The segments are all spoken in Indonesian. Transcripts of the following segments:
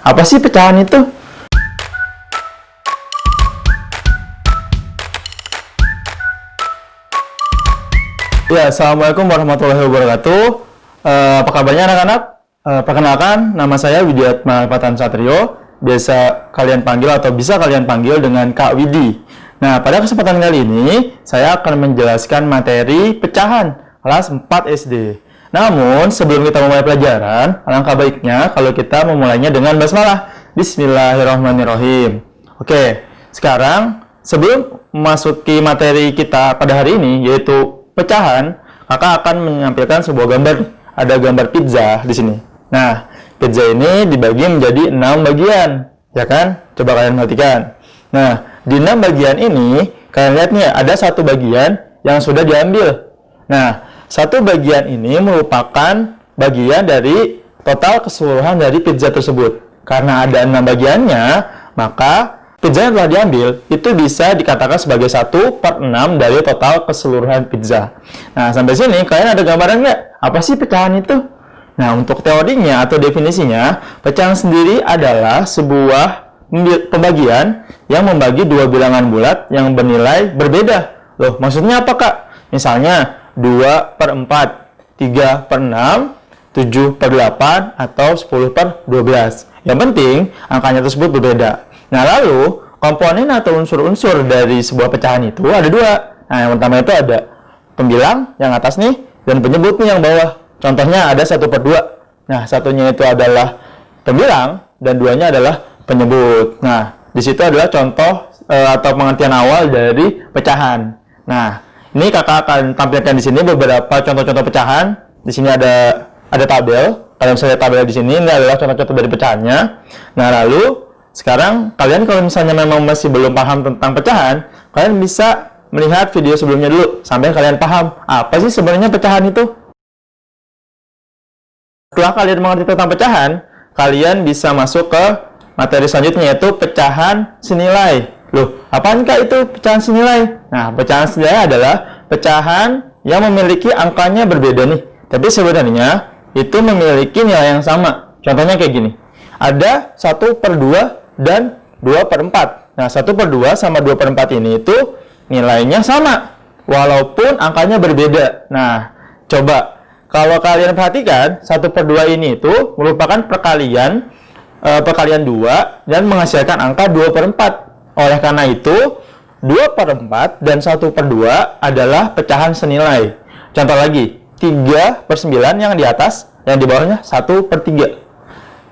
Apa sih pecahan itu? Ya, Assalamualaikum warahmatullahi wabarakatuh. Apa kabarnya anak-anak? Perkenalkan, nama saya Widiatma Fatan Satrio. Biasa kalian panggil atau bisa kalian panggil dengan Kak Widi. Nah, pada kesempatan kali ini, saya akan menjelaskan materi pecahan kelas 4 SD. Namun, sebelum kita memulai pelajaran, alangkah baiknya kalau kita memulainya dengan basmalah. Bismillahirrahmanirrahim. Oke, sekarang sebelum memasuki materi kita pada hari ini, yaitu pecahan, kakak akan menampilkan sebuah gambar. Ada gambar pizza di sini. Nah, pizza ini dibagi menjadi 6 bagian, ya kan? Coba kalian perhatikan. Nah, di 6 bagian ini, kalian lihat nih, ada satu bagian yang sudah diambil. Nah, satu bagian ini merupakan bagian dari total keseluruhan dari pizza tersebut. Karena ada 6 bagiannya, maka pizza yang telah diambil itu bisa dikatakan sebagai 1/6 dari total keseluruhan pizza. Nah, sampai sini kalian ada gambaran nggak? Apa sih pecahan itu? Nah, untuk teorinya atau definisinya, pecahan sendiri adalah sebuah pembagian yang membagi dua bilangan bulat yang bernilai berbeda. Loh, maksudnya apa, Kak? Misalnya 2/4, 3/6, 7/8, atau 10/12. Yang penting, angkanya tersebut berbeda. Nah, lalu komponen atau unsur-unsur dari sebuah pecahan itu ada dua. Nah, yang pertama itu ada pembilang yang atas nih, dan penyebut nih yang bawah. Contohnya ada 1/2. Nah, satunya itu adalah pembilang, dan duanya adalah penyebut. Nah, di situ adalah contoh atau pengertian awal dari pecahan. Nah, ini kakak akan tampilkan di sini beberapa contoh-contoh pecahan. Di sini ada tabel. Kalian bisa lihat tabel di sini. Ini adalah contoh-contoh dari pecahannya. Nah, lalu sekarang, kalian kalau misalnya memang masih belum paham tentang pecahan, kalian bisa melihat video sebelumnya dulu, sampai kalian paham, apa sih sebenarnya pecahan itu? Setelah kalian mengerti tentang pecahan, kalian bisa masuk ke materi selanjutnya, yaitu pecahan senilai. Loh, apaankah itu pecahan senilai? Nah, pecahan senilai adalah pecahan yang memiliki angkanya berbeda nih, tapi sebenarnya itu memiliki nilai yang sama. Contohnya kayak gini. Ada 1/2 dan 2/4. Nah, 1/2 sama 2/4 ini itu nilainya sama, walaupun angkanya berbeda. Nah, coba kalau kalian perhatikan, 1/2 ini itu merupakan perkalian 2 dan menghasilkan angka 2/4. Oleh karena itu, 2/4 dan 1/2 adalah pecahan senilai. Contoh lagi, 3/9 yang di atas, yang di bawahnya 1/3.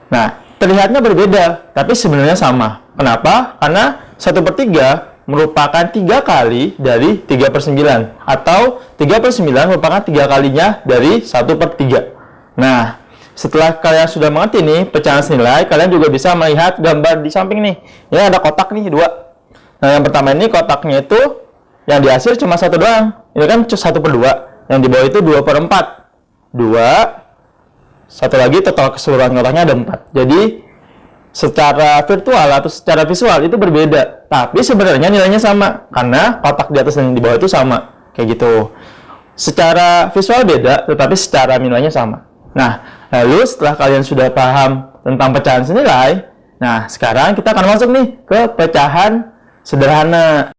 Nah, terlihatnya berbeda, tapi sebenarnya sama. Kenapa? Karena 1/3 merupakan 3 kali dari 3/9, atau 3/9 merupakan 3 kalinya dari 1/3. Nah, setelah kalian sudah mengerti nih pecahan senilai, kalian juga bisa melihat gambar di samping nih. Ini ada kotak nih, 2. Nah, yang pertama ini kotaknya itu yang dihasil cuma 1 doang. Ini kan 1/2. Yang di bawah itu 2/4. 2, satu lagi total keseluruhan kotaknya ada 4. Jadi secara virtual atau secara visual itu berbeda, tapi sebenarnya nilainya sama karena kotak di atas dan di bawah itu sama, kayak gitu. Secara visual beda, tetapi secara nilainya sama. Nah, lalu setelah kalian sudah paham tentang pecahan senilai, nah sekarang kita akan masuk nih ke pecahan sederhana.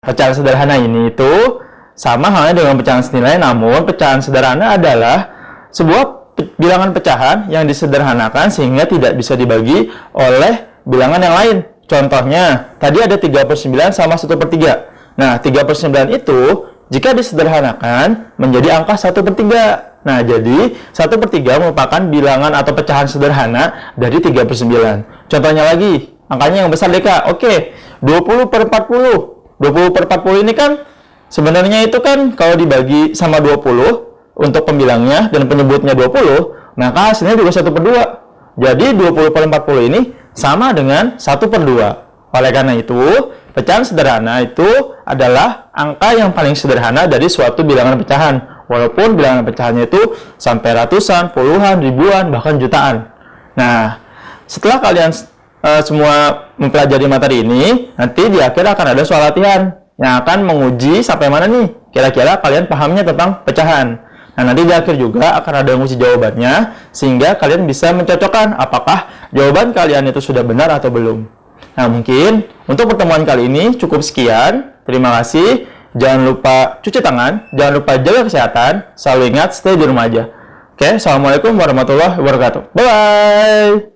Pecahan sederhana ini itu sama halnya dengan pecahan senilai, namun pecahan sederhana adalah sebuah bilangan pecahan yang disederhanakan sehingga tidak bisa dibagi oleh bilangan yang lain. Contohnya, tadi ada 3/9 sama 1/3. Nah, 3/9 itu jika disederhanakan menjadi angka 1/3. Nah, jadi 1/3 merupakan bilangan atau pecahan sederhana dari 3/9. Contohnya lagi, angkanya yang besar deh, Kak. Oke, 20/40. 20/40 ini kan sebenarnya itu kan kalau dibagi sama 20 untuk pembilangnya dan penyebutnya 20, maka hasilnya juga 1/2. Jadi 20/40 ini sama dengan 1/2. Oleh karena itu, pecahan sederhana itu adalah angka yang paling sederhana dari suatu bilangan pecahan. Walaupun bilangan pecahannya itu sampai ratusan, puluhan, ribuan, bahkan jutaan. Nah, setelah kalian semua mempelajari materi ini, nanti di akhir akan ada soal latihan yang akan menguji sampai mana nih kira-kira kalian pahamnya tentang pecahan. Nah, nanti di akhir juga akan ada yang uji jawabannya, sehingga kalian bisa mencocokkan apakah jawaban kalian itu sudah benar atau belum. Nah, mungkin untuk pertemuan kali ini cukup sekian. Terima kasih. Jangan lupa cuci tangan, jangan lupa jaga kesehatan, selalu ingat stay di rumah aja. Oke, assalamualaikum warahmatullahi wabarakatuh. Bye-bye.